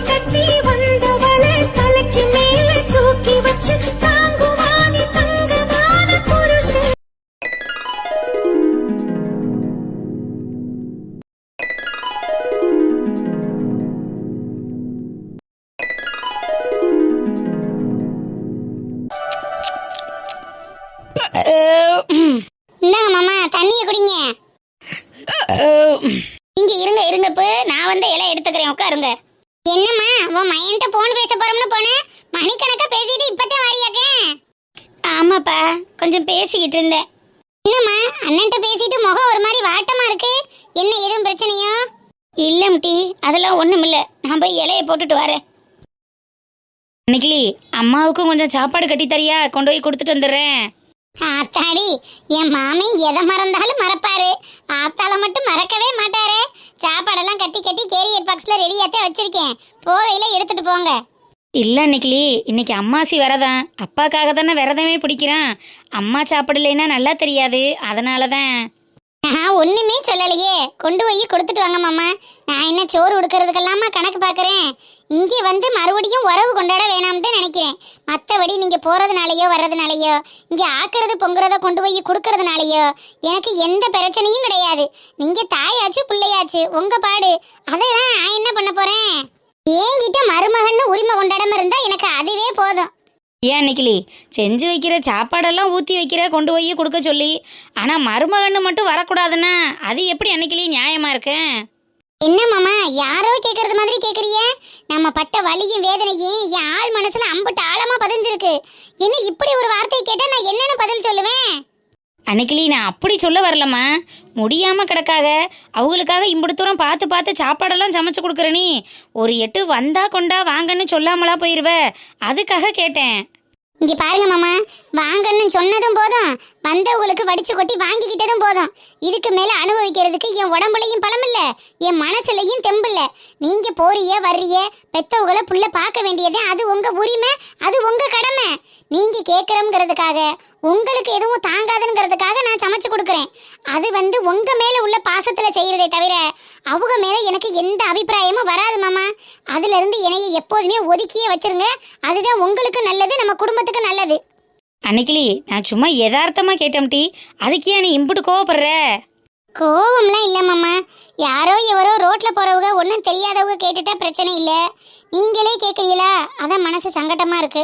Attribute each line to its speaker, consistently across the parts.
Speaker 1: கட்டி வந்தவளை தலைக்கு மேல தூக்கி வச்சு தாங்குவானி தங்கமான புருஷன்.
Speaker 2: இந்தாங்க மாமா, தண்ணியை குடிங்க. இங்க இருங்க இருங்கப்பு, நான் வந்து இலை எடுத்துக்கிறேன், உட்காருங்க. என்னம்மா, உன் மையன்ட்ட போன் பேச போறோம்னு போனேன், மணிக்கணக்கா பேசிட்டு இப்பதான் வரியாக்க? ஆமாப்பா, கொஞ்சம் பேசிக்கிட்டு இருந்தேன். என்னம்மா, அண்ணன்ட்ட பேசிட்டு முகம் ஒரு மாதிரி வாட்டமா இருக்கு, என்ன எதுவும் பிரச்சனையோ? இல்ல முட்டி, அதெல்லாம் ஒண்ணும் இல்ல, நான் போய் இலையை போட்டுட்டு வரேன்.
Speaker 3: அன்னைக்கிளி, அம்மாவுக்கும் கொஞ்சம் சாப்பாடு கட்டி தரியா? கொண்டு போய் கொடுத்துட்டு வந்துடுறேன்.
Speaker 2: ஆத்தாடி, என் மாமன் எதை மறந்தாலும் மறப்பாரு, ஆத்தால மட்டும் மறக்கவே மாட்டாரு. சாப்பாடெல்லாம் கட்டி கட்டி கேரியர் பாக்ஸ்ல ரெடியாத்தே வச்சிருக்கேன், போகையில எடுத்துட்டு போங்க.
Speaker 3: இல்லை அன்னைக்கிளி, இன்னைக்கு அம்மாசி விரதம், அப்பாக்காக தானே விரதமே பிடிக்கிறான். அம்மா சாப்பிடலைன்னா நல்லா தெரியாது, அதனால தான்.
Speaker 2: நான் ஒண்ணுமே சொல்லலையே, கொண்டு போய் கொடுத்துட்டு வாங்க மாமா. நான் என்ன சோறு கொடுக்கறதுக்கெல்லாமா கணக்கு பார்க்கறேன், இங்கே வந்து மறுபடியும் உறவு கொண்டாட வேணாம்னு நினைக்கிறேன். மற்றபடி நீங்க போறதுனாலயோ வர்றதுனாலயோ, இங்க ஆக்குறது பொங்குறத கொண்டு போய் கொடுக்கறதுனாலயோ எனக்கு எந்த பிரச்சனையும் கிடையாது. நீங்க தாயாச்சு பிள்ளையாச்சு, உங்க பாடு. அதெல்லாம் நான் என்ன பண்ண போறேன்? ஏங்கிட்ட மருமகன்னு உரிமை கொண்டாடாம இருந்தா எனக்கு அதுவே போதும்.
Speaker 3: ஏன் அன்னைக்கிளி, செஞ்சு வைக்கிற சாப்பாடெல்லாம் ஊற்றி வைக்கிற, கொண்டு போய் கொடுக்க சொல்லி, ஆனால் மருமகன்னு மட்டும் வரக்கூடாதுன்னா அது எப்படி அன்னைக்கிளி நியாயமா இருக்கு?
Speaker 2: என்ன மாமா, யாரோ கேட்கறது மாதிரி கேட்குறிய? நம்ம பட்ட வலியும் வேதனையும் என் ஆள் மனசுல அம்புட்டு ஆழமா பதிஞ்சிருக்கு. என்ன இப்படி ஒரு வார்த்தையை கேட்டா நான் என்னன்னு பதில் சொல்லுவேன்?
Speaker 3: அன்னைக்கிளி, நான் அப்படி சொல்ல வரலம்மா, முடியாமல் கிடக்காக அவங்களுக்காக இம்புடு தூரம் பார்த்து பார்த்து சாப்பாடெல்லாம் சமைச்சு கொடுக்குறனி, ஒரு எட்டு வந்தா கொண்டா வாங்கன்னு சொல்லாமலா போயிடுவ, அதுக்காக கேட்டேன்.
Speaker 2: இங்க பாருங்க மாமா, வாங்கன்னு சொன்னதும் போதும், வந்தவங்களுக்கு வடிச்சு கொட்டி வாங்கிக்கிட்டதும் போதும். இதுக்கு மேல அனுபவிக்கிறதுக்கு என் உடம்புலையும் பலம் இல்ல, என் மனசுலையும் தெம்பில்ல. நீங்க போறிய வர்றிய, பெத்தவங்களை புள்ள பார்க்க வேண்டியதே, அது உங்க உரிமை, அது உங்க கடமை. நீங்க கேட்கறோங்கிறதுக்காக, உங்களுக்கு எதுவும் தாங்காதுங்கிறதுக்காக நான் சமைச்சு கொடுக்குறேன். அது வந்து உங்க மேல உள்ள பாசத்துல செய்யறதே தவிர அவங்க மேல எனக்கு எந்த அபிப்பிராயமும் வராது மாமா. அதுல இருந்து என்னைய எப்போதுமே ஒதுக்கியே வச்சிருங்க, அதுதான் உங்களுக்கு நல்லது, நம்ம குடும்பத்துக்கு நல்லது.
Speaker 3: அன்னைக்கிளி, நான் சும்மா யதார்த்தமா கேட்டேன் டி, அதுக்கு ஏன் நீ இம்புட்டு கோவப்படுற?
Speaker 2: கோவம்லாம் இல்லை மாமா, யாரோ எவரோ ரோட்ல போறவங்க ஒன்றும் தெரியாதவங்க கேட்டுட்டா பிரச்சனை இல்லை, நீங்களே கேட்குறீங்களா, அதான் மனசு சங்கடமா இருக்கு.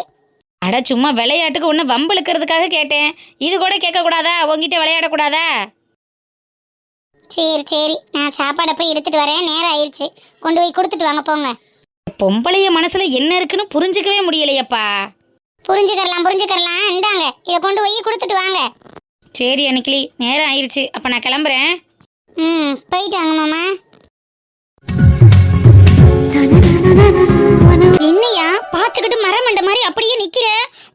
Speaker 3: அட, சும்மா விளையாட்டுக்கு ஒன்று வம்பிழுக்கிறதுக்காக கேட்டேன், இது கூட கேட்கக்கூடாதா? உங்ககிட்ட விளையாடக்கூடாதா?
Speaker 2: சரி சரி, நான் சாப்பாடை போய் எடுத்துட்டு வரேன், நேரம் ஆயிடுச்சு, கொண்டு போய் கொடுத்துட்டு வாங்க போங்க.
Speaker 3: பொம்பளைய மனசுல என்ன இருக்குன்னு புரிஞ்சுக்கவே முடியலையப்பா.
Speaker 2: புரிஞ்சுக்கறலாம், இந்தாங்க, இதை கொண்டு போய் கொடுத்துட்டு வாங்க.
Speaker 3: சரி அன்னைக்கிளி, நேரம் ஆயிடுச்சு, அப்ப நான் கிளம்புறேன்.
Speaker 2: போயிட்டு வாங்க மாமா. என்னையா பாத்துக்கிட்டு மரமண்ட மாதிரி அப்படியே நிக்கிற?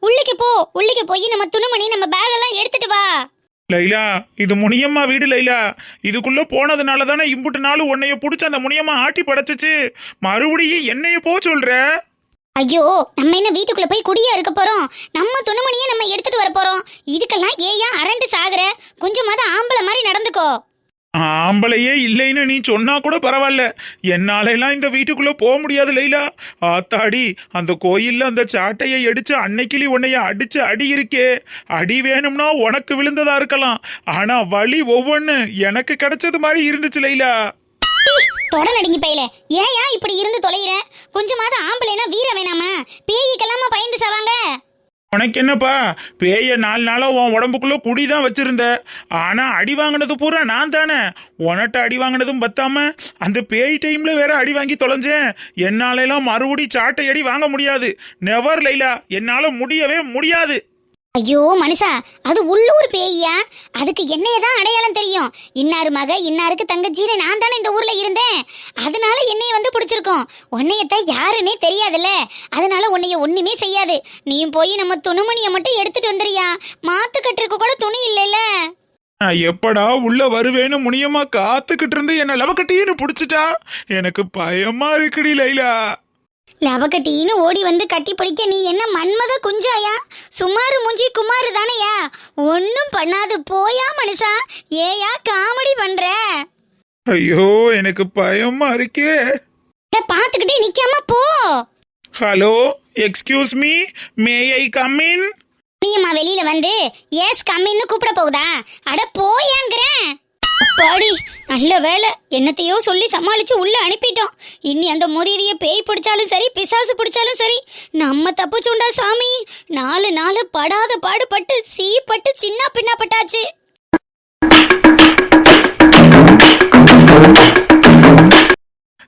Speaker 2: உள்ளுக்கு போய் நம்ம துணிமணி, நம்ம பேக் எல்லாம் எடுத்துட்டு வா.
Speaker 4: லைலா, இது முனியம்மா வீடு லைலா. இதுக்குள்ள போனதுனால தானே இம்புட்டு நாள் உன்னைய புடிச்சு அந்த முனியம்மா ஆட்டி படைச்சிச்சு. மறுபடியும் என்னைய போ சொல்ற?
Speaker 2: ஐயோ, நம்ம என்ன வீட்டுக்குள்ள போய் குடியா இருக்க போறோம்? நம்ம துணிமணியை நம்ம எடுத்துட்டு வர போறோம். இதுக்கெல்லாம் ஏயா அரண்டு சாகுற? கொஞ்சமாவது ஆம்பளை மாதிரி நடந்துக்கோ.
Speaker 4: ஆம்பளையே இல்லைன்னு நீ சொன்னா கூட பரவாயில்ல, என்னால எல்லாம் இந்த வீட்டுக்குள்ள போக முடியாது லைலா. ஆத்தாடி, அந்த கோயில்ல அந்த சாட்டையை அடிச்சு அன்னைக்கிளி உன்னைய அடிச்சு அடி இருக்கே, அடி வேணும்னா உனக்கு விழுந்ததா இருக்கலாம், ஆனா வலி ஒவ்வொன்னு எனக்கு கிடைச்சது மாதிரி இருந்துச்சு லைலா.
Speaker 2: தொடநடிங்கி பையல, ஏயா இப்படி இருந்து தொலைகிற? கொஞ்சமாவது ஆம்பளைனா வீர வேணாமா? பேய்க்கெல்லாமா பயந்து சாவாங்க?
Speaker 4: உனக்கு என்னப்பா, பேய 4 நாளா உன் உடம்புக்குள்ள குடிதான் வச்சிருந்த, ஆனா அடி வாங்கினது பூரா நான் தானே. உனட்ட அடி வாங்கினதும் பத்தாம அந்த பேய் டைம்ல வேற அடி வாங்கி தொலைஞ்சேன். என்னால எல்லாம் மறுபடி சாட்டை அடி வாங்க முடியாது. நெவர் லைலா, என்னால முடியவே முடியாது.
Speaker 2: ஐயோ மனுஷா, அது உள்ளூர் பேய்யா, அதுக்கு என்னையதான் அடையாளம் தெரியும். இன்னாரு மக, இன்னாருக்கு தங்கச்சின்னு நான் தானே இந்த ஊர்ல இருந்தேன், அதனால என்னைய வந்து பிடிச்சிருக்கோம். உன்னையத்தான் யாருன்னே தெரியாதுல்ல, அதனால உன்னைய ஒண்ணுமே செய்யாது. நீயும் போய் நம்ம துணிமணியை மட்டும் எடுத்துட்டு வந்துறியா, மாத்து கட்டுறதுக்கு கூட துணி இல்லைல்ல.
Speaker 4: நான் எப்படா உள்ள வருவேன்னு முனியம்மா காத்துக்கிட்டு இருந்து என்ன லவக்கட்டின்னு புடிச்சிட்டா. எனக்கு பயமா இருக்குடி லைலா.
Speaker 2: லவக்கட்டின்னு ஓடி வந்து கட்டி பிடிக்க நீ என்ன மன்மத குஞ்சாயா? சுமாரு மூஞ்சி குமாரு தானையா? ஒன்னும் பண்ணாது போயா மனுஷா, ஏயா காமெடி பண்ற?
Speaker 4: ஐயோ, எனக்கு பயமா இருக்கே.
Speaker 2: பாத்துக்கிட்டே நிக்காம போ.
Speaker 4: Hello, excuse me, may I come in?
Speaker 2: நீயம்மா வெளியில வந்து எஸ் கம்மின்னு கூப்பிட போகுதா? அட போயாங்கிறேன். பாடி நல்ல வேலை, என்னத்தையோ சொல்லி சமாளிச்சு உள்ள அனுப்பிட்டோம். இனி அந்த முதிவிய பேய் பிடிச்சாலும் சரி பிசாசு பிடிச்சாலும் சரி நம்ம தப்புச்சுண்டா சாமி. 4 நாள் படாத பாடுபட்டு சீப்பட்டு சின்ன பின்னப்பட்டாச்சு.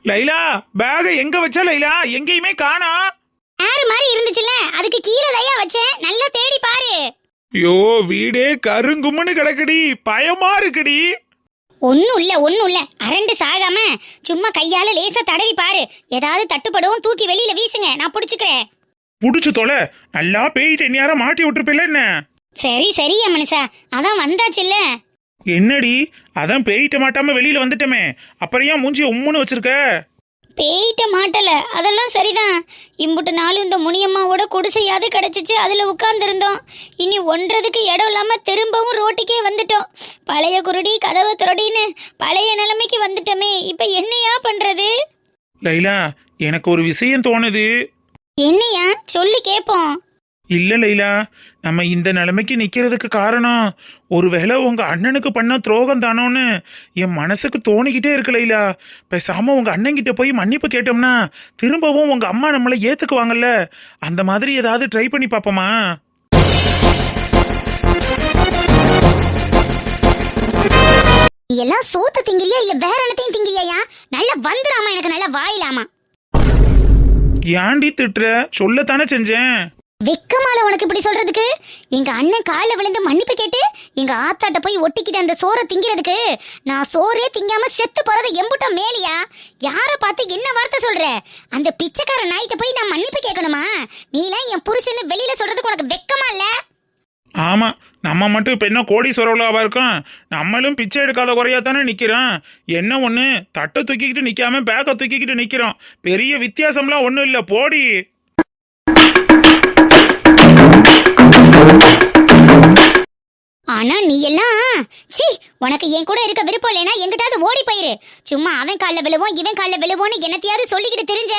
Speaker 4: லைலா, பேக எங்க வச்ச லைலா? எங்கேயுமே காணா.
Speaker 2: ஆறு மாதிரி இருந்துச்சுல, அதுக்கு கீழே தையா வச்சேன், நல்லா தேடி பாரு.
Speaker 4: யோ, வீடே கருங்கும்னு கிடக்குடி, பயமா இருக்குடி.
Speaker 2: ஒன்னும் இல்ல அரண்டு சாகாம சும்மா கையால லேசா தடவி பாரு. ஏதாவது தட்டுப்படவும் தூக்கி வெளியில வீசுங்க, நான் புடிச்சுக்கிறேன்.
Speaker 4: புடிச்சு தொலை, நல்லா பேயிட்டு நேரம் மாட்டி விட்டுருப்பில்ல என்ன?
Speaker 2: சரியா மனுஷா, அதான் வந்தாச்சுல்ல.
Speaker 4: என்னடி, அதான் பேயிட்ட மாட்டாம வெளியில வந்துட்டமே, அப்புறம் ஏன் மூஞ்சி உம்முன்னு வச்சிருக்க?
Speaker 2: பேயிட்ட மாட்டல, அதெல்லாம் சரிதான். இம்புட்டு நாளும் இந்த முனியம்மாவோட குடிசையாவது கிடைச்சிச்சு, அதுல உட்கார்ந்துருந்தோம். இனி ஒன்றதுக்கு இடம் இல்லாம திரும்பவும் ரோட்டுக்கே வந்துட்டோம். பழைய குருடி கதவை துரடின்னு பழைய நிலைமைக்கு வந்துட்டோமே, இப்ப என்னையா பண்றது?
Speaker 4: லைலா, எனக்கு ஒரு விஷயம் தோணுது.
Speaker 2: என்னையா சொல்லி கேப்போம்.
Speaker 4: இல்ல லைலா, நம்ம இந்த நிலைமைக்கு நிக்கிறதுக்கு காரணம் ஒருவேளை உங்க அண்ணனுக்கு பண்ண துரோகம் தானோன்னு என் மனசுக்கு தோணிக்கிட்டே இருக்கு லைலா. பேசாம உங்க அண்ணன் கிட்ட போய் மன்னிப்பு கேட்டோம்னா திரும்பவும் உங்க அம்மா நம்மளை ஏத்துக்குவாங்கல்ல. அந்த மாதிரி ஏதாவது ட்ரை பண்ணி பாப்போமா?
Speaker 2: எல்லாம் சோத்த திங்கிறியா இல்ல வேற என்னத்தையும் திங்கிறியா? நல்லா வந்துடாமா, எனக்கு நல்லா வாயிலாமா.
Speaker 4: ஏண்டி திட்டுற? சொல்லத்தானே செஞ்சேன்.
Speaker 2: வெக்கமால உனக்கு இப்படி சொல்றதுக்கு? எங்க அண்ணன் காலில் விழுந்து மன்னிப்பு கேட்டு எங்க ஆத்தாட்ட போய் ஒட்டிக்கிட்டு அந்த சோறை திங்கிறதுக்கு நான் சோறே திங்காம செத்து போறது எம்புட்ட மேலியா? யார பார்த்து என்ன வார்த்தை சொல்ற? அந்த பிச்சைக்கார நாய்கிட்ட போய் நான் மன்னிப்பு கேட்கணுமா? நீலாம் என் புருஷன்னு வெளியில சொல்றதுக்கு உனக்கு வெக்கமா இல்ல?
Speaker 4: ஆமா, நம்ம மட்டும் இப்ப என்ன கோடீஸ்வரவளாவா இருக்கோம்? நம்மளும் பிச்சை எடுக்காத குறையா தானே நிக்கிறோம். என்ன ஒண்ணு, தட்டை தூக்கிக்கிட்டு நிக்காம பேக்கை தூக்கிக்கிட்டு நிக்கிறோம். பெரிய வித்தியாசம்லாம் ஒண்ணும் இல்ல, போடி.
Speaker 2: ஆனா நீ எல்லாம் சி, உனக்கு என் கூட இருக்க விருப்பம் இல்லைன்னா எங்கிட்டாவது ஓடி போயிரு. சும்மா அவன் காலில் விழுவோம் இவன் காலில் விழுவோன்னு என்னத்தையாவது சொல்லிக்கிட்டு தெரிஞ்ச.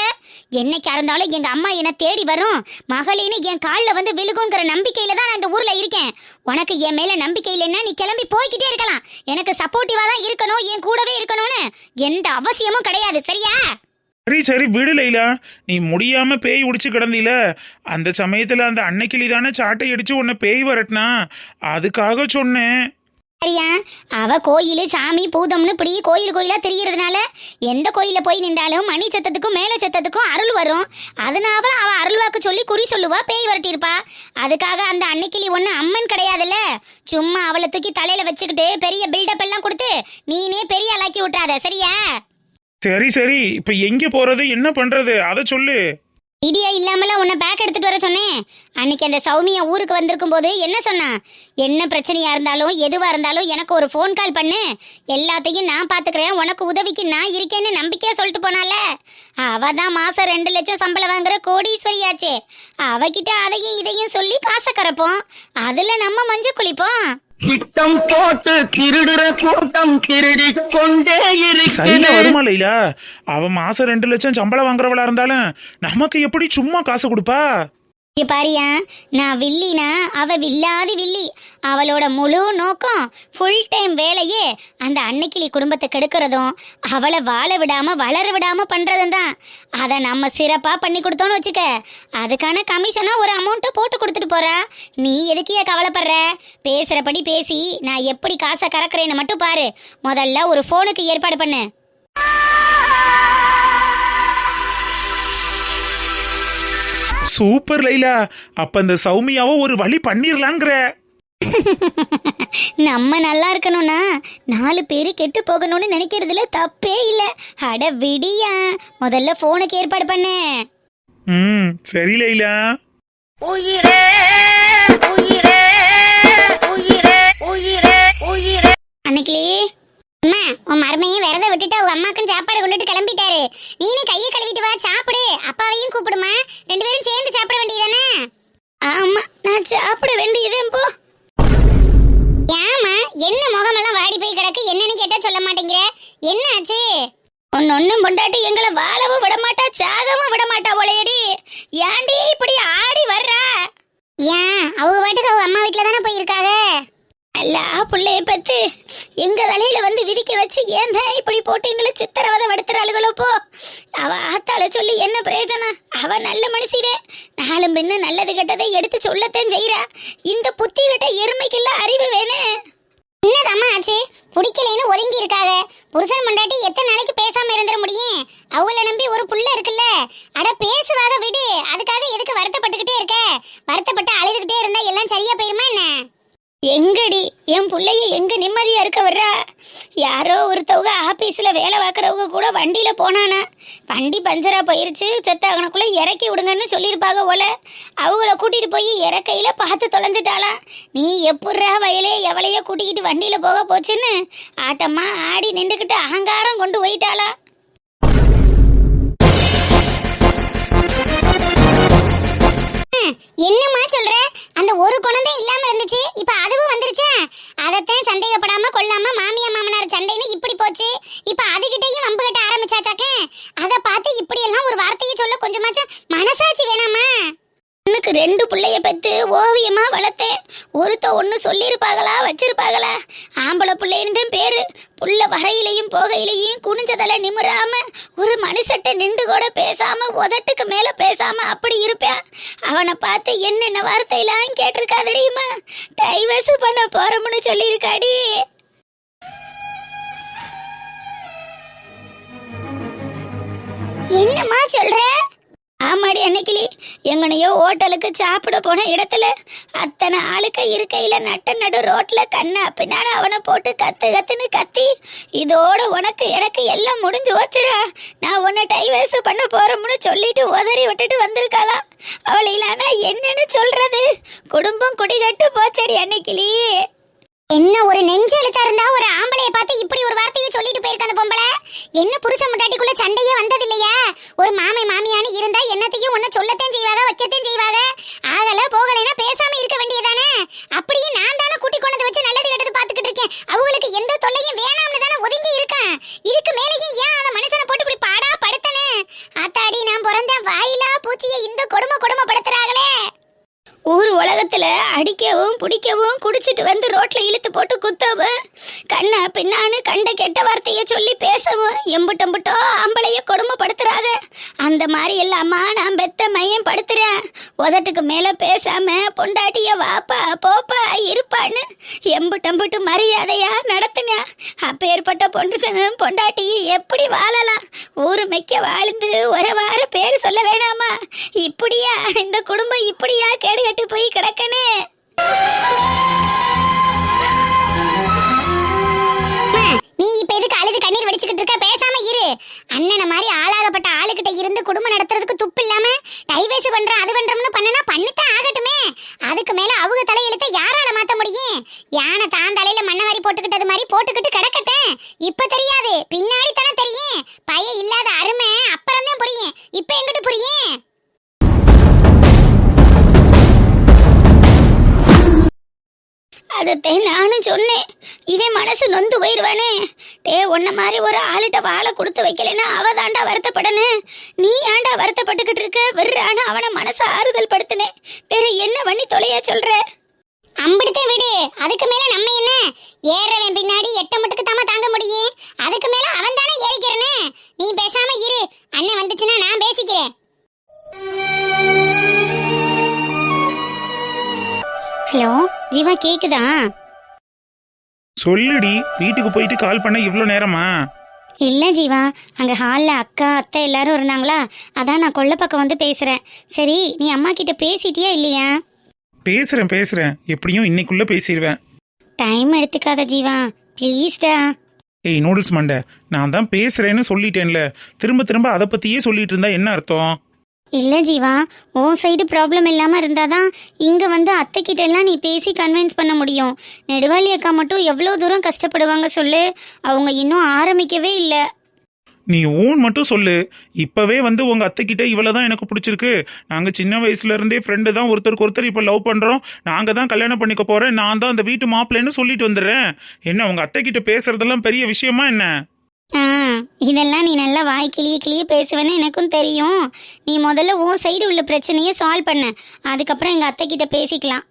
Speaker 2: என்னைக்கா இருந்தாலும் எங்க அம்மா என்ன தேடி வரும், மகளின்னு என் காலில் வந்து விழுகுங்கிற நம்பிக்கையில தான் நான் இந்த ஊர்ல இருக்கேன். உனக்கு என் மேல நம்பிக்கை இல்லைன்னா நீ கிளம்பி போய்கிட்டே இருக்கலாம். எனக்கு சப்போர்ட்டிவா தான் இருக்கணும், என் கூடவே இருக்கணும்னு எந்த அவசியமும் கிடையாது, சரியா?
Speaker 4: சரி விடு லைலா, நீ முடியாம பேய் உடிச்சு கிடந்தீல, அந்த சமயத்துல அந்த அன்னைக்கிளி தானே சாட்டை அடிச்சு உன்னை பேய் வரட்டினா, அதுக்காக சொன்னேன்.
Speaker 2: சரியா, அவ கோயில் சாமி பூதம்னு இப்படி கோயிலா தெரியறதுனால எந்த கோயில போய் நின்றாலும் மணி சத்தத்துக்கும் மேல சத்தத்துக்கும் அருள் வரும். அதனால அவ அருள்வாக்கு சொல்லி குறி சொல்லுவா, பேய் வரட்டியிருப்பா. அதுக்காக அந்த அன்னைக்கிளி ஒண்ணு அம்மன் கிடையாதுல்ல. சும்மா அவளை தூக்கி தலையில வச்சுக்கிட்டு பெரிய பில்டப் எல்லாம் கொடுத்து நீனே பெரிய ஆளாக்கி விட்டுறாத, சரியா?
Speaker 4: சரி, இப்ப எங்க போறது, என்ன பண்றது, அதை சொல்லு.
Speaker 2: ஐடியா இல்லாமலாம் உன்னை பேக் எடுத்துட்டு வர சொன்னேன். அன்னைக்கு அந்த சௌமியா ஊருக்கு வந்திருக்கும் போது என்ன சொன்னா? என்ன பிரச்சனையா இருந்தாலும் எதுவா இருந்தாலும் எனக்கு ஒரு ஃபோன் கால் பண்ணு, எல்லாத்தையும் நான் பாத்துக்கிறேன், உனக்கு உதவிக்கு நான் இருக்கேன்னு நம்பிக்கையா சொல்லிட்டு போனால. அவ தான் மாசம் 2 லட்சம் சம்பளம் வாங்குற கோடீஸ்வரியாச்சே. அவகிட்ட அதையும் இதையும் சொல்லி காசை கறப்போம், அதுல நம்ம மஞ்ச குளிப்போம்.
Speaker 5: திட்டம் போட்டு திருடுற கூட்டம் திருடி கொண்டே
Speaker 4: சரியா வருமா லைலா? அவ மாசம் 2 லட்சம் சம்பளம் வாங்குறவளா இருந்தாலும் நமக்கு எப்படி சும்மா காசு கொடுப்பா?
Speaker 2: இங்க பாரியா, நான் வில்லினா அவ வில்லாதி வில்லி. அவளோட முழு நோக்கம் ஃபுல் டைம் வேலையே அந்த அன்னைக்கிளி குடும்பத்தை கெடுக்கிறதும் அவளை வாழ விடாம வளர விடாம பண்றதும் தான். அதை நம்ம சிறப்பா பண்ணி கொடுத்தோன்னு வச்சுக்க, அதுக்கான கமிஷனா ஒரு அமௌண்ட்டை போட்டு கொடுத்துட்டு போறா. நீ எதுக்கியா கவலைப்படுற? பேசுறபடி பேசி நான் எப்படி காசை கறக்குறேன்னு மட்டும் பாரு. முதல்ல ஒரு ஃபோனுக்கு ஏற்பாடு பண்ணு.
Speaker 4: சூப்பர் லைலா, அப்ப இந்த சௌமியாவை ஒரு வழி பண்ணிரலாங்கிற.
Speaker 2: நம்ம நல்லா இருக்கணும்னா 4 பேரு கெட்டு போகணும்னு நினைக்கிறதுல தப்பே இல்ல. அட விடியா, முதல்ல போனுக்கு ஏற்பாடு பண்ணு.
Speaker 4: சரி லைலா.
Speaker 5: உயிரே உயிரே உயிரே உயிரே உயிரே.
Speaker 2: அன்னைக்கு அம்மா, உன் மருமையும் விரத விட்டுட்டு அவங்க அம்மாக்கும் சாப்பாடு கொண்டுட்டு கிளம்பிட்டாரு. நீனும் கையை கழுவிட்டு வா, சாப்பிடு. அப்பாவையும் கூப்பிடுமா, 2 பேரும் சேர்ந்து சாப்பிட வேண்டியதானே? ஆமா, நான் சாப்பிட வேண்டியதே. போ. ஏமா, என்ன முகமெல்லாம் வாடி போய் கிடக்கு? என்னன்னு கேட்டா சொல்ல மாட்டேங்கிற, என்ன ஆச்சு? ஒன்னும் பொண்டாட்டி எங்களை வாழவும் விடமாட்டா சாகவும் விடமாட்டா போலையடி. ஏன்டி இப்படி ஆடி வர்றா? ஏன் அவங்க பாட்டுக்கு அவங்க அம்மா வீட்டுல தானே போயிருக்காங்க. அல்ல பிள்ளைய பத்து எங்க தலையில வந்து விதிக்க வச்சு ஏன் தான் இப்படி போட்டு எங்களை சித்திரவதை படுத்துறாளுகளோ போ. அவ ஆத்தால சொல்லி என்ன பிரயோஜனம்? அவ நல்ல மனுஷிதே, நாளும் பின்ன நல்லது கெட்டதை எடுத்து சொல்லத்தான் செய்யறா. இந்த புத்தி கிட்ட எருமைக்குள்ள அறிவு வேணும். என்னதம்மா ஆச்சு? பிடிக்கலைன்னு ஒதுங்கி இருக்காங்க. புருஷன் மண்டாட்டி எத்தனை நாளைக்கு பேசாம இருந்துட முடியும்? அவங்கள நம்பி ஒரு புள்ள இருக்குல்ல, அட பேசுவாக விடு. அதுக்காக எதுக்கு வருத்தப்பட்டுக்கிட்டே இருக்க? வருத்தப்பட்டு அழுதுகிட்டே இருந்தா எல்லாம் சரியா போயிருமா என்ன? எங்கடி என் பிள்ளைய எங்க நிம்மதியா இருக்க வர்றா? யாரோ ஒருத்தவங்க ஆபீஸ்ல வேலை பார்க்கறவங்க கூட வண்டியில போனானா, வண்டி பஞ்சரா போயிருச்சு, செத்தாகனக்குள்ள இறக்கி விடுங்கன்னு சொல்லியிருப்பாங்க போல. அவங்கள கூட்டிட்டு போய் இறக்கையில பார்த்து தொலைஞ்சிட்டாளாம். நீ எப்பட்றா வயலே எவளைய கூட்டிக்கிட்டு வண்டியில போக போச்சுன்னு ஆட்டமா ஆடி நின்றுக்கிட்டு அகங்காரம் கொண்டு போயிட்டாளாம். என்னம்மா சொல்ற? அந்த ஒரு குணம் தான் இல்லாம இருந்துச்சு, இப்ப அதுவும் வந்துருச்சா? அதத்தான் சந்தேகப்படாம கொள்ளாம மாமியா மாமனார் சண்டைன்னு இப்படி போச்சு. இப்ப அதுகிட்டயும் வம்பு கட்ட ஆரம்பிச்சாச்சாக்க. அத பார்த்து இப்படி எல்லாம் ஒரு வார்த்தையை சொல்ல கொஞ்சமாச்சும் மனசாட்சி வேணாமா? எனக்கு 2 பிள்ளைய பெத்து ஓவியமா வளர்த்தேன். ஒருத்த ஒண்ணு சொல்லியிருப்பாங்களா வச்சிருப்பாங்களா? ஆம்பளை பிள்ளைன்னு தான் பேரு. புள்ள வரையிலையும் போகையிலையும் குனிஞ்சதல நிமிராம ஒரு மனுஷட்ட நின்று கூட பேசாம உதட்டுக்கு மேல பேசாம அப்படி இருப்பேன். அவனை பார்த்து என்னென்ன வார்த்தையெல்லாம் கேட்டிருக்கா தெரியுமா? டைவர்ஸ் பண்ண போறோம்னு சொல்லியிருக்காடி. என்னம்மா சொல்ற? ஆமாடி அன்னைக்கிளி, எங்கனையோ ஹோட்டலுக்கு சாப்பிட போன இடத்துல அத்தனை ஆளுக்க இருக்கையில நடு ரோட்ல கண்ணா பின்னாடி அவனை போட்டு கத்து கத்துன்னு கத்தி, இதோட உனக்கு எனக்கு எல்லாம் முடிஞ்சு வச்சுடா, நான் உன்னை டைவர்ஸ் பண்ண போறோம்னு சொல்லிட்டு உதறி விட்டுட்டு வந்திருக்காளா. அவளையிலானா என்னன்னு சொல்றது? குடும்பம் குடிகட்டு போச்சடி அன்னைக்கிளி. என்ன ஒரு நெஞ்சு எழுத்தா இருந்தா ஒரு ஆம்பளைய பார்த்து இப்படி ஒரு வார்த்தையை சொல்லிட்டு போயிருக்க அந்த பொம்பளை. என்ன புருஷன் முட்டாட்டிக்குள்ள சண்டையே வந்தது இல்லையா? ஒரு மாமை மாமியானு இருந்தா என்னத்தையும் ஒன்னு சொல்லத்தான் செய்வாங்க, வைக்கத்தான் செய்வாங்க. ஆகல போகலைன்னா பேசாம இருக்க வேண்டியதானே? அப்படியே நான் தானே கூட்டி கொண்டு வச்சு நல்லது கெட்டது பாத்துக்கிட்டு இருக்கேன். அவங்களுக்கு எந்த தொல்லையும் வேணாம்னு தானே ஒதுங்கி இருக்கேன். இதுக்கு மேலேயும் ஏன் அந்த மனுஷனை போட்டு இப்படி பாடா படுத்தனே? ஆத்தாடி, நான் பிறந்த வாயிலா பூச்சியை இந்த கொடுமைப்படுத்துறாங்களே. ஊர் உலகத்துல அடிக்கவும் பிடிக்கவும் குடிச்சிட்டு வந்து ரோட்ல இழுத்து போட்டு குத்தவும் கண்ணா பின்னான்னு கண்ட கெட்ட வார்த்தைய சொல்லி பேசவும் எம்புட்டம்புட்டோ ஆம்பளைய கொடுமைப்படுத்துறாங்க. அந்த மாதிரி எல்லாமா நான் பெத்த மையம் படுத்துறேன். உதட்டுக்கு மேல பேசாம பொண்டாட்டிய வாப்பா போப்பா இருப்பான்னு எம்புட்டம்புட்டு மரியாதையா நடத்துனேன். அப்பேற்பட்ட பொண்டாட்டியை எப்படி வாழலாம்? ஊரு மெக்க வாழ்ந்து ஒரு வார பேர் சொல்ல வேணாமா? இப்படியா இந்த குடும்பம் இப்படியா கேடு போய் கிடக்கனே? நீ இப்ப எதுக்கு அழுது கண்ணீர் வடிச்சுக்கிட்டு இருக்க? பேசாம இரு. அண்ணனை மாதிரி ஆளாகப்பட்ட ஆளுகிட்ட இருந்து குடும்பம் நடத்துறதுக்கு துப்பு இல்லாம டைவர்ஸ் பண்றோம் அது பண்றோம்னு பண்ணித்தான் ஆகட்டுமே. அதுக்கு மேல அவங்க தலையெழுத்த யாரால மாத்த முடியும்? யானை தான் தலையில மண்ணவாரி போட்டுக்கிட்டது மாதிரி போட்டுக்கிட்டு கிடக்கட்டேன். இப்ப தெரியாது, பின்னாடி தானே தெரியும். பய இல்லாத அருமை அப்புறம் தான் புரியும். இப்ப எங்கிட்டு புரியும்? அதத்தான் நானும் சொன்னேன். இவன் மனசு நொந்து போயிருவானே. உன்ன மாதிரி ஒரு ஆளுட்ட வாழை கொடுத்து வைக்கலன்னா அவ தாண்டா வருத்தப்படணும். நீ ஆண்டா வருத்தப்பட்டுக்கிட்டு இருக்க? வெறுறான அவனை மனசை ஆறுதல் படுத்தினேன். வேற என்ன பண்ணி தொலையா சொல்ற? அம்பிடுத்தே விடு. அதுக்கு மேல நம்ம என்ன? ஏறவன் பின்னாடி 8 மட்டுக்கு தாம தாங்க முடியும். அதுக்கு மேல அவன் தானே ஏறிக்கிறனே. நீ பேசாம இரு. அண்ணன் வந்துச்சுன்னா நான் பேசிக்கிறேன். ஹலோ ஜீவா, கேக்குதா?
Speaker 4: சொல்லுடி. வீட்டுக்கு போயிட்டு கால் பண்ண இவ்வளோ நேரமா?
Speaker 2: இல்லை ஜீவா, அங்கே ஹாலில் அக்கா அத்தை எல்லாரும் இருந்தாங்களா, அதான் நான் கொல்லை பக்கம் வந்து பேசுகிறேன். சரி, நீ அம்மா கிட்ட பேசிட்டியா இல்லையா?
Speaker 4: பேசுறேன். எப்படியும் இன்னைக்குள்ள பேசிடுவேன்.
Speaker 2: டைம் எடுத்துக்காத ஜீவா, ப்ளீஸ்டா.
Speaker 4: ஏய் நூடுல்ஸ் மண்டை, நான் தான் பேசுறேன்னு சொல்லிட்டேன்ல. திரும்ப திரும்ப அதை பத்தியே சொல்லிட்டு இருந்தா என்ன அர்த்தம்?
Speaker 2: இல்லை ஜீவா, உன் சைடு ப்ராப்ளம் இல்லாமல் இருந்தால் தான் இங்கே வந்து அத்தைக்கிட்ட எல்லாம் நீ பேசி கன்வின்ஸ் பண்ண முடியும். நெடுவாளி அக்கா மட்டும் எவ்வளோ தூரம் கஷ்டப்படுவாங்க சொல்லு. அவங்க இன்னும் ஆரம்பிக்கவே இல்லை.
Speaker 4: நீ ஊன் மட்டும் சொல்லு. இப்பவே வந்து உங்க அத்தைக்கிட்ட இவ்வளவுதான் எனக்கு பிடிச்சிருக்கு, நாங்க சின்ன வயசுல இருந்தே ஃப்ரெண்டு தான், ஒருத்தருக்கு ஒருத்தர் இப்ப லவ் பண்றோம், நாங்க தான் கல்யாணம் பண்ணிக்க போறேன், நான் தான் அந்த வீட்டு மாப்பிள்ளைன்னு சொல்லிட்டு வந்துடுறேன். என்ன உங்க அத்தைக்கிட்ட பேசுறதெல்லாம் பெரிய விஷயமா என்ன?
Speaker 2: ஆ இதெல்லாம் நீ நல்லா வாய் கிளிய பேசுவேன்னு எனக்கும் தெரியும். நீ முதல்ல உன் சைடு உள்ள பிரச்சனையை சால்வ் பண்ண, அதுக்கப்புறம் எங்கள் அத்தை கிட்ட பேசிக்கலாம்.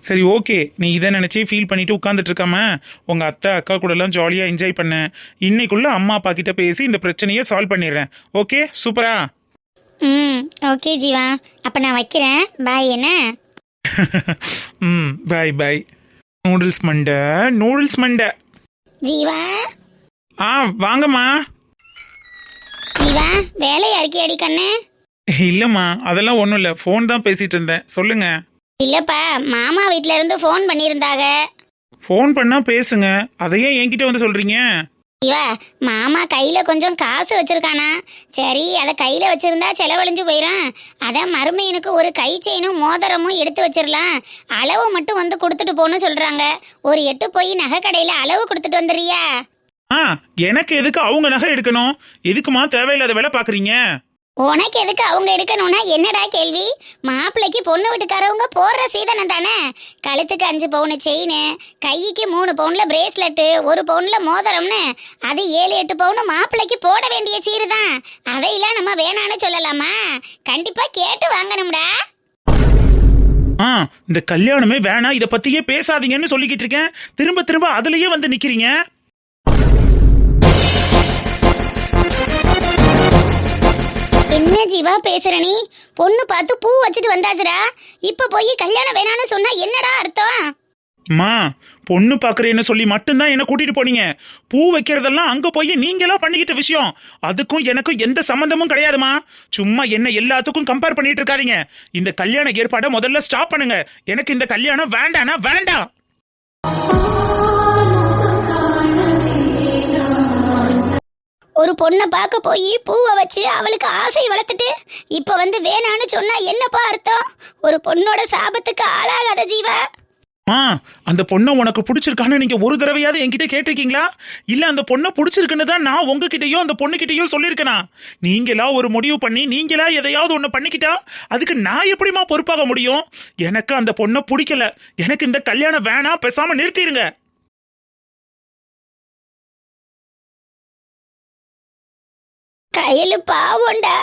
Speaker 4: சரி ஓகே, நீ இதை நினைச்சு ஃபீல் பண்ணிட்டு உட்காந்துட்டு இருக்காம உங்க அத்தை அக்கா கூட எல்லாம் ஜாலியா என்ஜாய் பண்ண. இன்னைக்குள்ள அம்மா அப்பா கிட்ட பேசி இந்த பிரச்சனையை சால்வ் பண்ணிடுறேன். ஓகே சூப்பரா.
Speaker 2: ம் ஓகே ஜீவா, அப்போ நான் வைக்கிறேன். பாய். என்ன
Speaker 4: பாய் பாய். நூடுல்ஸ் மண்டை.
Speaker 2: ஜீவா
Speaker 4: ஆ வாங்கம்மா.
Speaker 2: ஜீவா வேலையா இருக்கியாடி கண்ணு?
Speaker 4: இல்லம்மா அதெல்லாம் ஒன்றும் இல்லை, ஃபோன் தான் பேசிட்டு இருந்தேன். சொல்லுங்க.
Speaker 2: இல்லப்பா, மாமா வீட்ல இருந்து ஃபோன் பண்ணியிருந்தாங்க.
Speaker 4: ஃபோன் பண்ணா பேசுங்க, அதையே என்கிட்ட வந்து சொல்றீங்க.
Speaker 2: ஜீவா மாமா கையில கொஞ்சம் காசு வச்சிருக்கானா, சரி அதை கையில வச்சிருந்தா செலவழிஞ்சு போயிடும், அதான் மருமையனுக்கு ஒரு கை செயினும் மோதிரமும் எடுத்து வச்சிடலாம், அளவு மட்டும் வந்து கொடுத்துட்டு போன்னு சொல்றாங்க. ஒரு 8 போய் நகை கடையில அளவு கொடுத்துட்டு வந்துடுறியா?
Speaker 4: ஆ எனக்கு எதுக்கு அவங்க நகை எடுக்கணும்? எதுக்குமா தேவையில்லாத வேலை பாக்குறீங்க?
Speaker 2: உனக்கு எதுக்கு அவங்க எடுக்கணும்னா என்னடா கேள்வி? மாப்பிள்ளைக்கு பொண்ணு வீட்டுக்காரவங்க போடுற சீதனம் தானே. கழுத்துக்கு 5 பவுன் செயின், கைக்கு 3 பவுன்ல பிரேஸ்லெட்டு, 1 பவுன்ல மோதிரம்னு அது 7-8 பவுன் மாப்பிள்ளைக்கு போட வேண்டிய சீரு தான். அதையெல்லாம் நம்ம வேணான்னு சொல்லலாமா? கண்டிப்பா கேட்டு வாங்கணும்டா.
Speaker 4: இந்த கல்யாணமே வேணாம், இத பத்தியே பேசாதீங்கன்னு சொல்லிக்கிட்டு இருக்கேன். திரும்ப திரும்ப அதுலயே வந்து நிக்கிறீங்க.
Speaker 2: என்ன ஜீவா பேசுற நீ? பொண்ணு பார்த்து பூ வச்சுட்டு வந்தாச்சுடா, இப்ப போய் கல்யாணம் வேணான்னு சொன்னா என்னடா அர்த்தம்?
Speaker 4: மா பொண்ணு பாக்குறேன்னு சொல்லி மட்டும்தான் என்ன கூட்டிட்டு போனீங்க. பூ வைக்கிறதெல்லாம் அங்க போய் நீங்களா பண்ணிக்கிட்ட விஷயம். அதுக்கும் எனக்கும் எந்த சம்பந்தமும் கிடையாதுமா. சும்மா என்ன எல்லாத்துக்கும் கம்பேர் பண்ணிட்டு இருக்காதீங்க. இந்த கல்யாண ஏற்பாடை முதல்ல ஸ்டாப் பண்ணுங்க. எனக்கு இந்த கல்யாணம் வேண்டானா வேண்டாம்.
Speaker 2: ஒரு பொண்ணை பார்க்க போய் பூவை வச்சு அவளுக்கு ஆசை வளர்த்துட்டு இப்ப வந்து வேணான்னு சொன்னா என்னப்பா அர்த்தம்? ஒரு பொண்ணோட சாபத்துக்கு ஆளாகாத ஜீவா.
Speaker 4: அந்த பொண்ணை உனக்கு பிடிச்சிருக்கான்னு நீங்க ஒரு தடவையாவது என்கிட்ட கேட்டிருக்கீங்களா? இல்ல அந்த பொண்ணை பிடிச்சிருக்குன்னு தான் நான் உங்ககிட்டயோ அந்த பொண்ணுகிட்டயோ சொல்லியிருக்கேனா? நீங்களா ஒரு முடிவு பண்ணி நீங்களா எதையாவது ஒண்ணு பண்ணிக்கிட்டா அதுக்கு நான் எப்படிமா பொறுப்பாக முடியும்? எனக்கு அந்த பொண்ணை பிடிக்கல, எனக்கு இந்த கல்யாணம் வேணாம், பேசாம நிறுத்திடுங்க.
Speaker 2: கையில பாவோண்டா,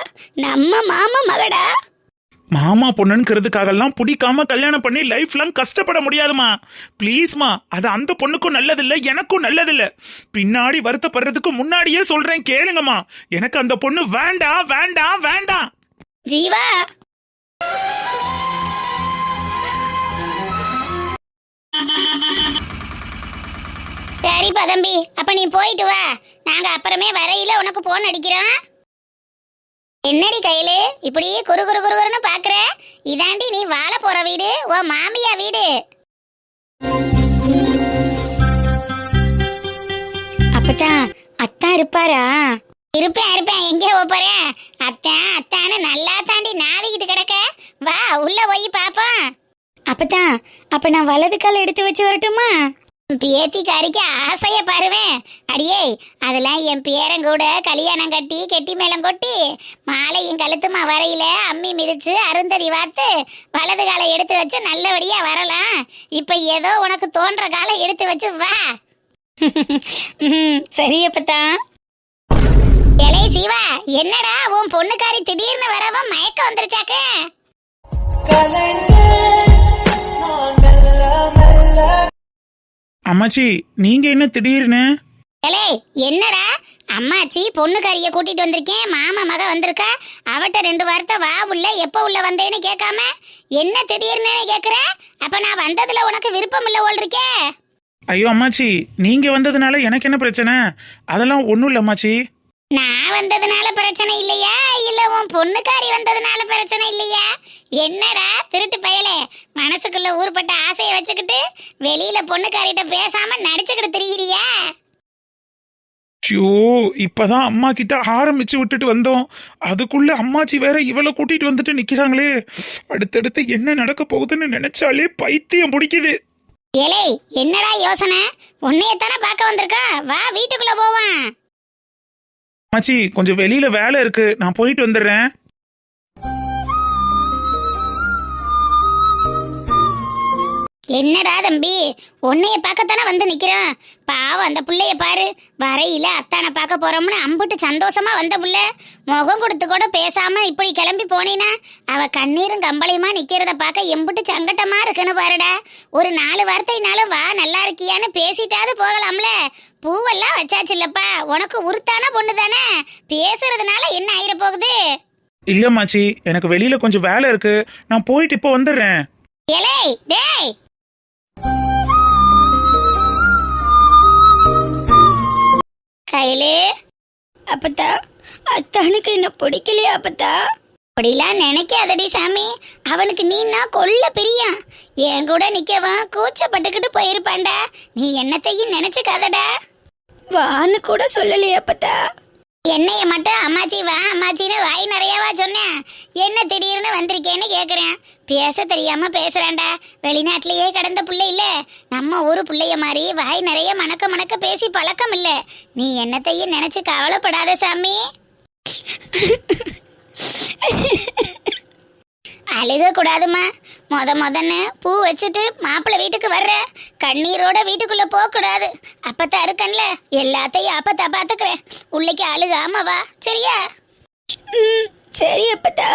Speaker 2: நம்ம மாமா மகடா.
Speaker 4: மாமா பொண்ணுங்கிறதுக்காகலாம் பிடிக்காம கல்யாணம் பண்ணி லைஃப் லாங் கஷ்டப்பட முடியாதுமா. ப்ளீஸ்மா, அது அந்த பொண்ணுக்கும் நல்லதில்லை, எனக்கும் நல்லதில்லை. பின்னாடி வருத்தப்படுறதுக்கு முன்னாடியே சொல்றேன் கேளுங்கம்மா. எனக்கு அந்த பொண்ணு வேண்டாம் வேண்டாம் வேண்டாம்.
Speaker 2: ஜீவா சரிப்பா தம்பி, அப்ப நீ போயிட்டு வா, நாங்க அப்புறமே வரையில உனக்கு போன் அடிக்கிறோம். என்னடி கையிலே இப்படியே குறுன்னு பாக்குற? இதாண்டி நீ வாழ போற வீடு, ஓ மாமியா வீடு. அப்பதான் அத்தா இருப்பாரா? இருப்பேன், எங்கே போறேன்? அத்தான்னு நல்லா தாண்டி நாவிக்கிட்டு கிடக்க. வா உள்ள போய் பாப்போம். அப்பதான் அப்ப நான் வலது கால எடுத்து வச்சு வரட்டுமா? பேத்திக்காரிக்கு ஆசைய பாருவேன். அடியே அதெல்லாம் என் பேரன் கூட கல்யாணம் கட்டி கெட்டி மேளம் கொட்டி மாலையும் கழுத்துமா வரையில அம்மி மிதிச்சு அருந்ததி வாத்து வலது காலை எடுத்து வச்சு நல்லபடியா வரலாம். இப்ப ஏதோ உனக்கு தோன்ற காலை எடுத்து வச்சு வா. சரியப்பதான். எலை சீவா, என்னடா உன் பொண்ணுக்காரி திடீர்னு வரவும் மயக்கம் வந்துருச்சாக்க?
Speaker 4: அம்மாச்சி நீங்க என்ன திடீர்னு?
Speaker 2: எலே என்னடா, அம்மாச்சி பொண்ணுக்காரிய கூட்டிட்டு வந்திருக்கேன், மாமா மக வந்திருக்கா, அவட்ட 2 வார்த்தை வா உள்ள எப்ப உள்ள வந்தேன்னு கேட்காம என்ன திடீர்னு கேக்குற? அப்ப நான் வந்ததுல உனக்கு விருப்பம் இல்ல போல் இருக்கே.
Speaker 4: ஐயோ அம்மாச்சி, நீங்க வந்ததுனால எனக்கு என்ன பிரச்சனை? அதெல்லாம் ஒண்ணும் இல்ல அம்மாச்சி.
Speaker 2: நான் வந்ததுனால பிரச்சனை இல்லையா, இல்ல உன் பொண்ணுக்காரி வந்ததுனால பிரச்சனை இல்லையா? என்னடா திருட்டு பயலே, மனசுக்குள்ள ஊர்பட்ட ஆசையை வச்சுக்கிட்டு வெளியில பொண்ணுக்காரிட்ட பேசாம நடிச்சுக்கிட்டு திரியிறியா?
Speaker 4: ஐயோ, இப்பதான் அம்மா கிட்ட ஆரம்பிச்சு விட்டுட்டு வந்தோம், அதுக்குள்ள அம்மாச்சி வேற இவளை கூட்டிட்டு வந்துட்டு நிக்கிறாங்களே. அடுத்தடுத்து என்ன நடக்க போகுதுன்னு நினைச்சாலே பைத்தியம் பிடிக்குது.
Speaker 2: ஏலே என்னடா யோசனை? உன்னையத்தானே பார்க்க வந்திருக்கா, வா வீட்டுக்குள்ள போவான்.
Speaker 4: அம்மாச்சி கொஞ்சம் வெளியில வேலை இருக்கு, நான் போயிட்டு வந்துடுறேன்.
Speaker 2: என்னடா தம்பி, உன்னைய பார்க்கத்தானே வந்து நிக்கிறோம். பாவம் அந்த புள்ளைய பாரு, வரையில அத்தானை பார்க்க போறோம்னு அம்புட்டு சந்தோஷமா வந்த புள்ள முகம் கொடுத்து கூட பேசாம இப்படி கிளம்பி போனீனா அவ கண்ணீரும் கம்பளையுமா நிக்கிறத பார்க்க எம்புட்டு சங்கட்டமா இருக்குன்னு பாருடா. ஒரு 4 வார்த்தைனாலும் வா நல்லா இருக்கியான்னு பேசிட்டாவது போகலாம்ல. பூவெல்லாம் வச்சாச்சு இல்லப்பா, உனக்கு உருத்தான பொண்ணு தானே, பேசுறதுனால என்ன ஆயிர போகுது?
Speaker 4: இல்லம்மாச்சி, எனக்கு வெளியில கொஞ்சம் வேலை இருக்கு, நான் போயிட்டு இப்போ வந்துடுறேன்.
Speaker 2: எலே டேய், கையிலே அப்பத்தா, அத்தானுக்கு என்ன பிடிக்கலையா அப்பத்தா? அப்படிலாம் நினைக்காதடி சாமி, அவனுக்கு நீனா கொல்ல பிரியம். என் கூட நிக்கவன் கூச்சப்பட்டுக்கிட்டு போயிருப்பான்டா. நீ என்னத்தையும் நினைச்சுக்காதடா. வான்னு கூட சொல்லலையா அப்பத்தா? என்னைய மட்டும் அம்மாச்சி வா அம்மாச்சின்னு வாய் நிறையவா சொன்னேன்? என்ன திடீர்னு வந்திருக்கேன்னு கேக்குறேன். பேச தெரியாம பேசுறான்டா. வெளிநாட்டிலேயே கடந்த பிள்ளை இல்ல, நம்ம ஊரு பிள்ளைய மாதிரி வாய் நிறைய மணக்க மணக்க பேசி பழக்கம் இல்ல. நீ என்னத்தையும் நினைச்சு கவலைப்படாத சாமி. அழுக கூடாதுமா. முதன்னு பூ வச்சுட்டு மாப்பிள்ளை வீட்டுக்கு வர்ற, கண்ணீரோட வீட்டுக்குள்ள போக கூடாது. அப்பத்தா இருக்கன்ல, எல்லாத்தையும் அப்பத்தா பாத்துக்கிறேன். உள்ளைக்கு அழுகாம வா, சரியா? சரி அப்பத்தா.